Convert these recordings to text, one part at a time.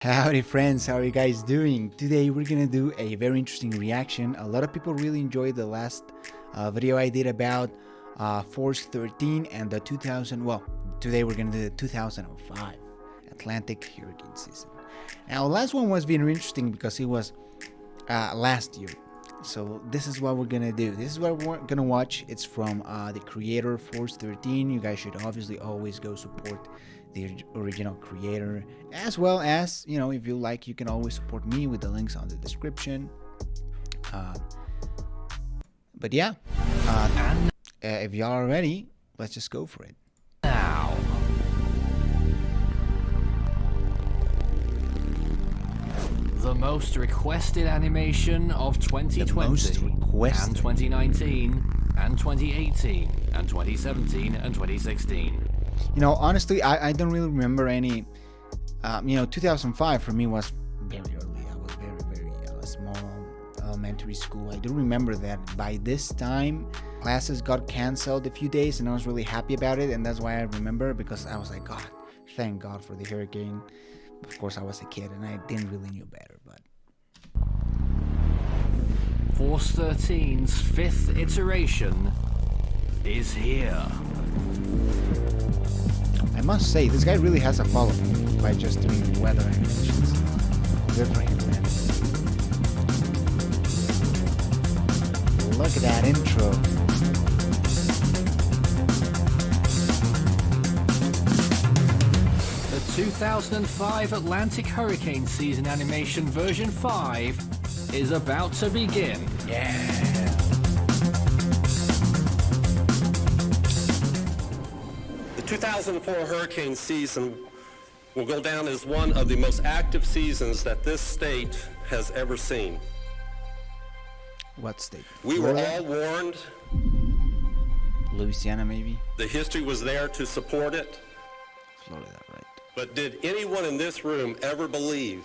Howdy friends, how are you guys doing? Today we're gonna do a very interesting reaction. A lot of people really enjoyed the last video I did about Force 13 and the 2000, well, today we're gonna do the 2005 Atlantic hurricane season. Now the last one was very interesting because it was last year. So this is what we're gonna do. This is what we're gonna watch. It's from the creator Force 13. You guys should obviously always go support the original creator, as well as, you know, if you like, you can always support me with the links on the description. But yeah, if y'all are ready, let's just go for it. Now, the most requested animation of 2020 and 2019 and 2018 and 2017 and 2016. You know, honestly, I don't really remember any. 2005 for me was very early. I was very small, elementary school. I do remember that by this time classes got canceled a few days, and I was really happy about it, and that's why I remember, because I was like, God, thank God for the hurricane. Of course, I was a kid and I didn't really know better, but Force 13's fifth iteration is here. I must say, this guy really has a following by just doing weather animations. Good for him, man. Look at that intro. The 2005 Atlantic hurricane season animation version 5 is about to begin. Yeah. The 2004 hurricane season will go down as one of the most active seasons that this state has ever seen. What state? We were all warned. Louisiana, maybe? The history was there to support it. Florida, right? But did anyone in this room ever believe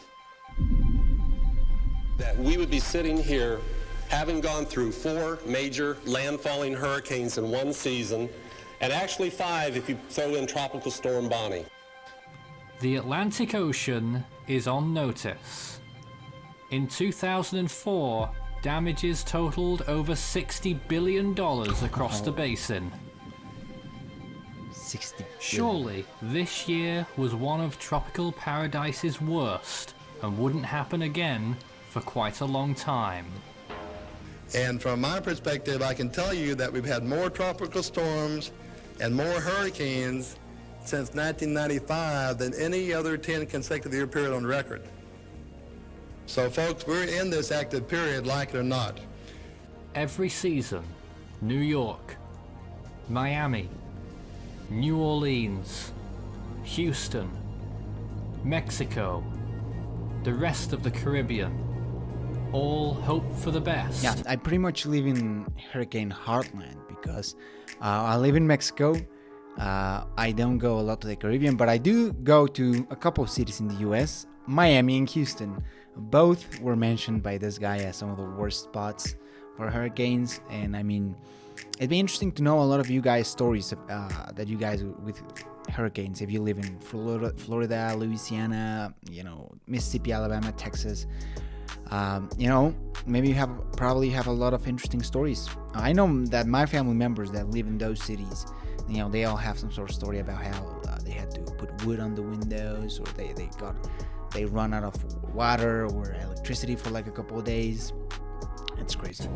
that we would be sitting here having gone through 4 major landfalling hurricanes in one season, and actually 5 if you throw in Tropical Storm Bonnie? The Atlantic Ocean is on notice. In 2004, damages totaled over $60 billion across the basin. 60 billion. Surely, this year was one of Tropical Paradise's worst, and wouldn't happen again for quite a long time. And from my perspective, I can tell you that we've had more tropical storms and more hurricanes since 1995 than any other 10 consecutive year period on record. So folks, we're in this active period, like it or not. Every season, New York, Miami, New Orleans, Houston, Mexico, the rest of the Caribbean, all hope for the best. Yeah, I pretty much live in hurricane heartland because I live in Mexico. I don't go a lot to the Caribbean, but I do go to a couple of cities in the US, Miami and Houston. Both were mentioned by this guy as some of the worst spots for hurricanes. And I mean, it'd be interesting to know a lot of you guys' stories that you guys with hurricanes. If you live in Florida, Louisiana, Mississippi, Alabama, Texas, maybe you probably have a lot of interesting stories. I know that my family members that live in those cities, they all have some sort of story about how they had to put wood on the windows, or they run out of water or electricity for like a couple of days. It's crazy.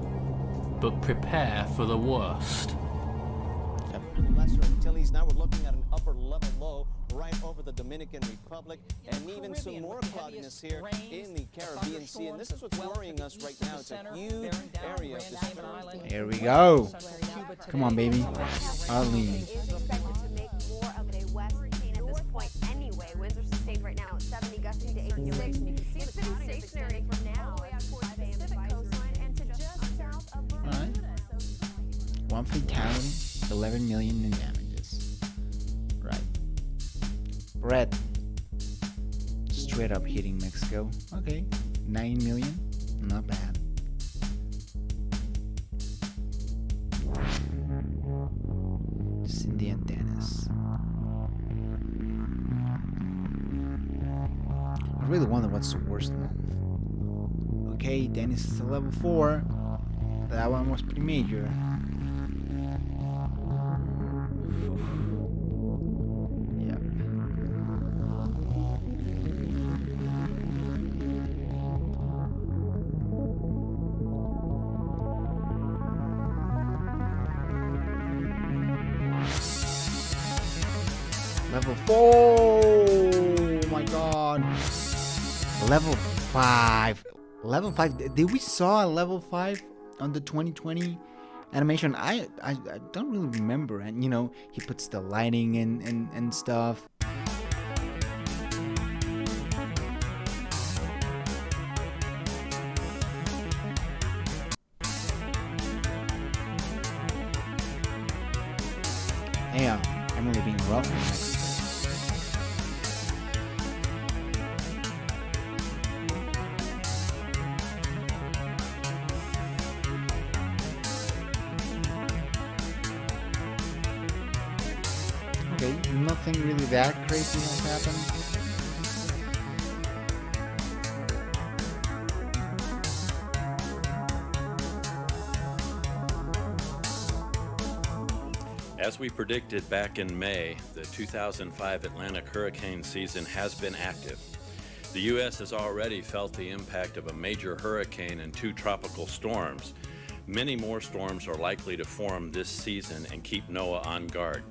But prepare for the worst. Lesser Antilles. Now we're looking at an upper level low right over the Dominican Republic, and even some more cloudiness here in the Caribbean Sea. And this is what's worrying us right now. It's a huge area of disturbance. Here we go. Come on, baby. Arlene. Is expected to make more of a west hurricane at this point anyway. Winds are sustained right now at 70, gusting to 86. And you can see it's been stationary from now towards the Pacific coastline and to just south of Bermuda. One fatality, 11 million in damages. Right. Red. Straight up hitting Mexico. Okay. 9 million. Not bad. Just in the antennas. really wonder what's the worst one. Okay, Dennis is a level 4. That one was pretty major. Yep. Level 4. Oh my god. Level 5. Level 5. Did we saw a level 5 on the 2020 animation? I don't really remember. And you know, he puts the lighting and stuff. Yeah, I'm really being rough. Okay, nothing really that crazy has happened. As we predicted back in May, the 2005 Atlantic hurricane season has been active. The U.S. has already felt the impact of a major hurricane and 2 tropical storms. Many more storms are likely to form this season and keep NOAA on guard.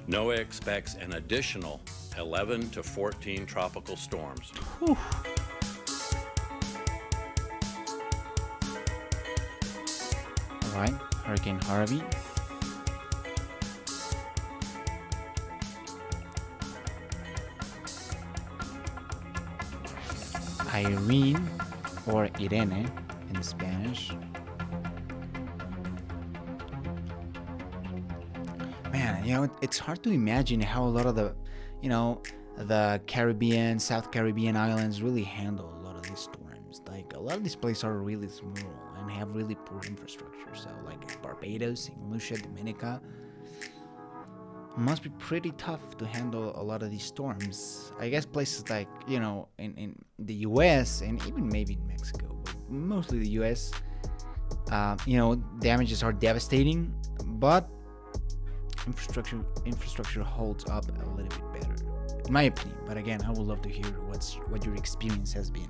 NOAA expects an additional 11 to 14 tropical storms. Whew. All right, Hurricane Harvey. Irene, or Irene in Spanish. Man, you know, it's hard to imagine how a lot of the, you know, the Caribbean, South Caribbean islands really handle a lot of these storms. Like, a lot of these places are really small and have really poor infrastructure. So, like Barbados, St. Lucia, Dominica, must be pretty tough to handle a lot of these storms. I guess places like, you know, in the US and even maybe in Mexico, but mostly the US, you know, damages are devastating, but infrastructure holds up a little bit better, in my opinion. But again, I would love to hear what your experience has been.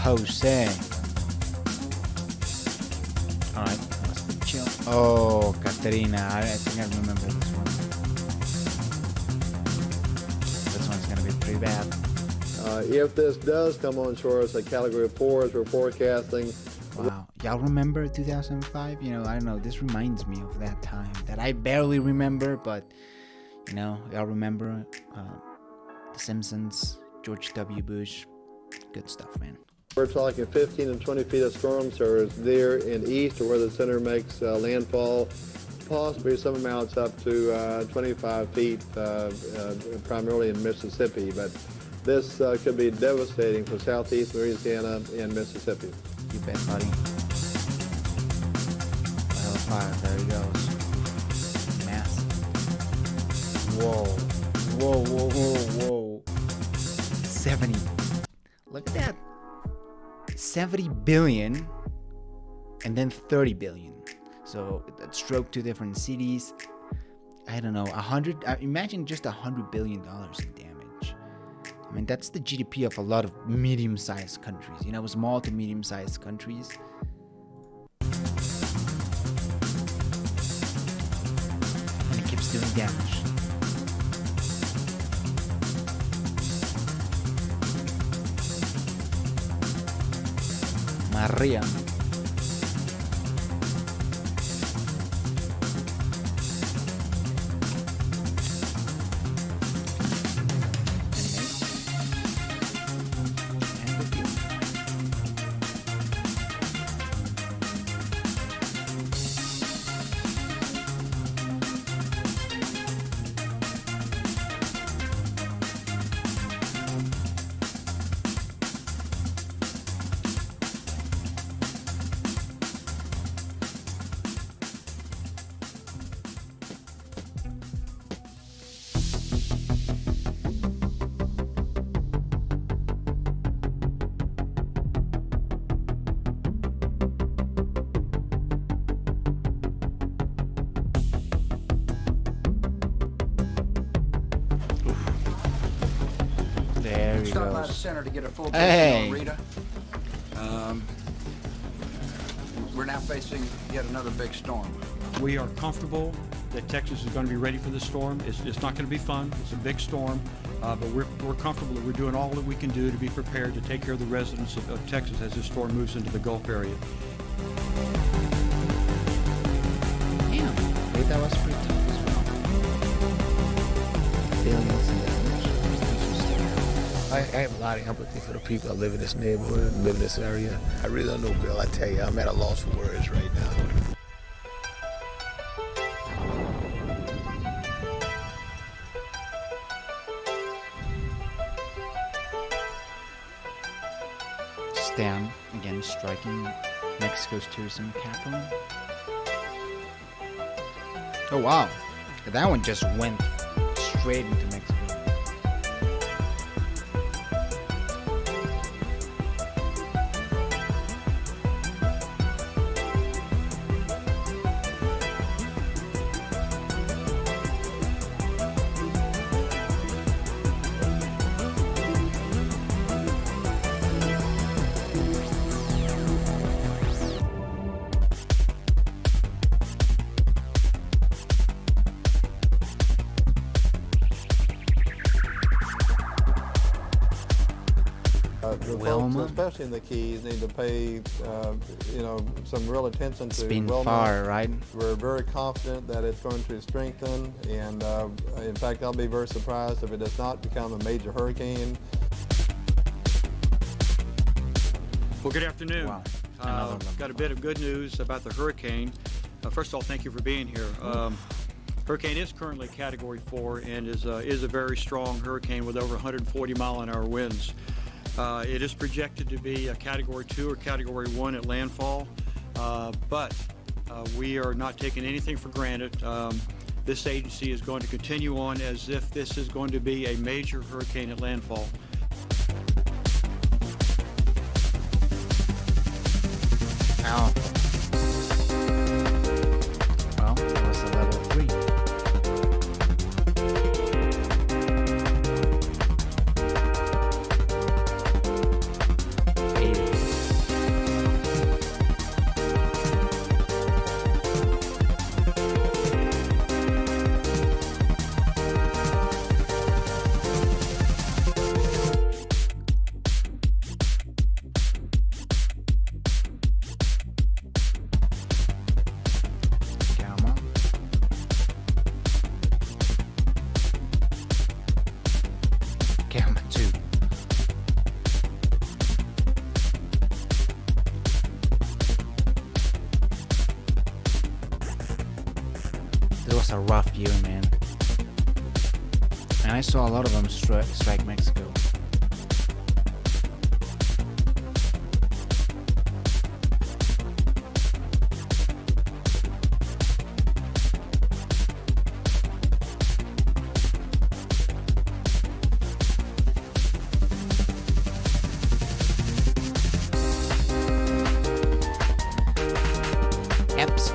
Jose. Alright, let's be chill. Oh, Katrina. I think I remember this one. This one's gonna be pretty bad. If this does come on shore as a category 4 as we're forecasting. Wow. Y'all remember 2005? You know, I don't know. This reminds me of that time that I barely remember, but, you know, y'all remember The Simpsons, George W. Bush. Good stuff, man. We're talking 15 and 20 feet of storm surge there in east or where the center makes landfall, possibly some amounts up to 25 feet, primarily in Mississippi. But this could be devastating for southeast Louisiana and Mississippi. You bet, buddy. Level 5, there he goes. Massive. Whoa. Whoa, whoa, whoa, whoa. 70. Look at that. 70 billion and then 30 billion. So that stroke to different cities. I don't know, 100. Imagine just $100 billion in damage. I mean, that's the GDP of a lot of medium-sized countries. You know, small to medium-sized countries. And it keeps doing damage. Maria. stopped by the center to get a full picture Hey. on Rita. We're now facing yet another big storm. We are comfortable that Texas is going to be ready for this storm. It's not going to be fun. It's a big storm, but we're comfortable that we're doing all that we can do to be prepared to take care of the residents of Texas as this storm moves into the Gulf area. Damn, wait, that was pretty tough as well. Billions in I have a lot of empathy for the people that live in this neighborhood, live in this area. I really don't know, Bill. I tell you, I'm at a loss for words right now. down again, striking Mexico's tourism capital. Oh wow, that one just went straight into Mexico. The Wilma? folks, especially in the Keys, need to pay, some real attention to It's been Wilma. far, right? We're very confident that it's going to strengthen, and in fact, I'll be very surprised if it does not become a major hurricane. Well, good afternoon. Wow. Another one. Got a bit of good news about the hurricane. First of all, thank you for being here. Hurricane is currently Category 4 and is a very strong hurricane with over 140-mile-an-hour winds. It is projected to be a Category 2 or Category 1 at landfall, but we are not taking anything for granted. This agency is going to continue on as if this is going to be a major hurricane at landfall. Ow. Well, that was a level 3. Gamma. Gamma 2. It was a rough year, man. And I saw a lot of them strike Mexico. Eps.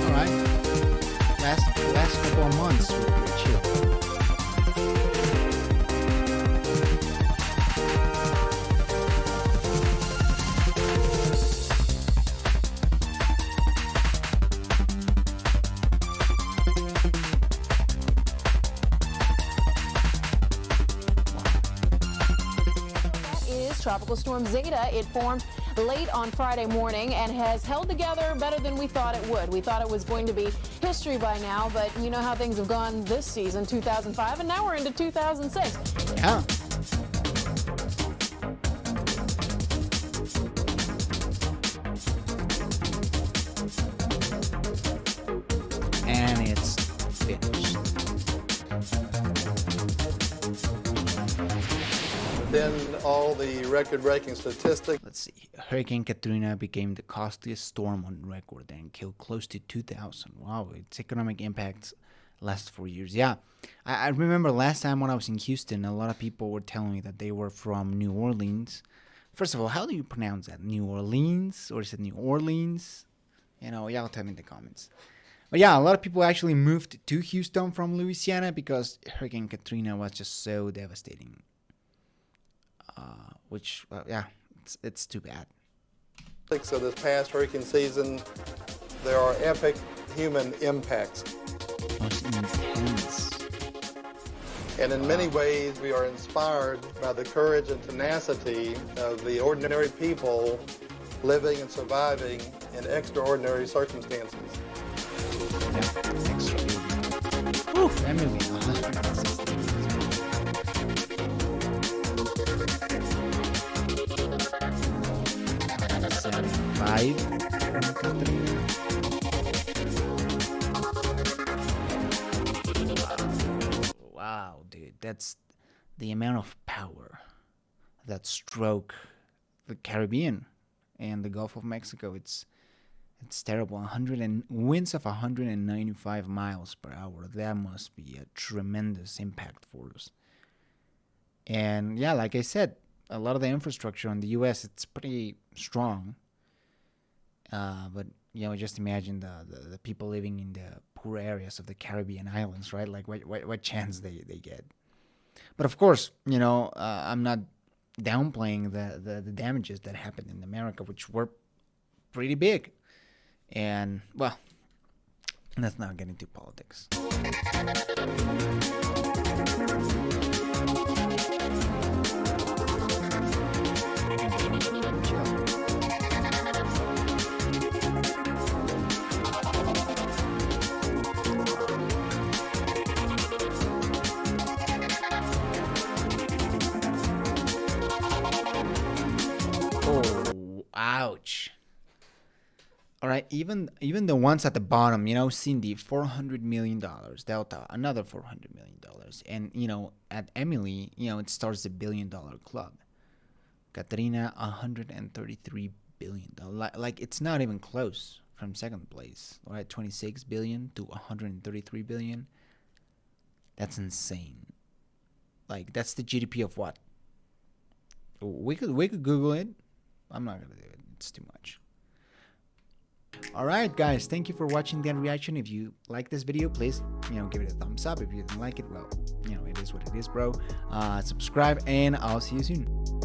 Alright. Last couple of months were pretty chill. Is Tropical Storm Zeta. It formed late on Friday morning and has held together better than we thought it would. We thought it was going to be history by now, but you know how things have gone this season, 2005, and now we're into 2006. Yeah. And it's finished. Then all the record-breaking statistics. Let's see. Hurricane Katrina became the costliest storm on record and killed close to 2,000. Wow, its economic impacts last 4 years. Yeah, I remember last time when I was in Houston, a lot of people were telling me that they were from New Orleans. First of all, how do you pronounce that? New Orleans? Or is it New Orleans? Y'all tell me in the comments. But yeah, a lot of people actually moved to Houston from Louisiana because Hurricane Katrina was just so devastating. Which, well, yeah, it's too bad. So this past hurricane season, there are epic human impacts. Most intense. And in many ways, we are inspired by the courage and tenacity of the ordinary people living and surviving in extraordinary circumstances. Yeah, extraordinary. Ooh, Emily, 160. 5. Wow, dude, that's the amount of power that struck the Caribbean and the Gulf of Mexico. It's terrible. Winds of 195 miles per hour. That must be a tremendous impact for us. And yeah, like I said, a lot of the infrastructure in the U.S. it's pretty strong. But just imagine the people living in the poor areas of the Caribbean islands, right? Like what chance they get. But of course, I'm not downplaying the damages that happened in America, which were pretty big. And well, let's not get into politics. Oh, ouch. All right, even the ones at the bottom, Cindy, $400 million, Delta, another $400 million. And, at Emily, it starts the $1 billion club. Katrina, $133 billion. Like, it's not even close from second place. All right, 26 billion to 133 billion. That's insane. Like, that's the GDP of what? We could Google it. I'm not gonna do it. It's too much. Alright guys, thank you for watching the reaction. If you like this video, please give it a thumbs up. If you didn't like it, well, it is what it is, bro. Subscribe, and I'll see you soon.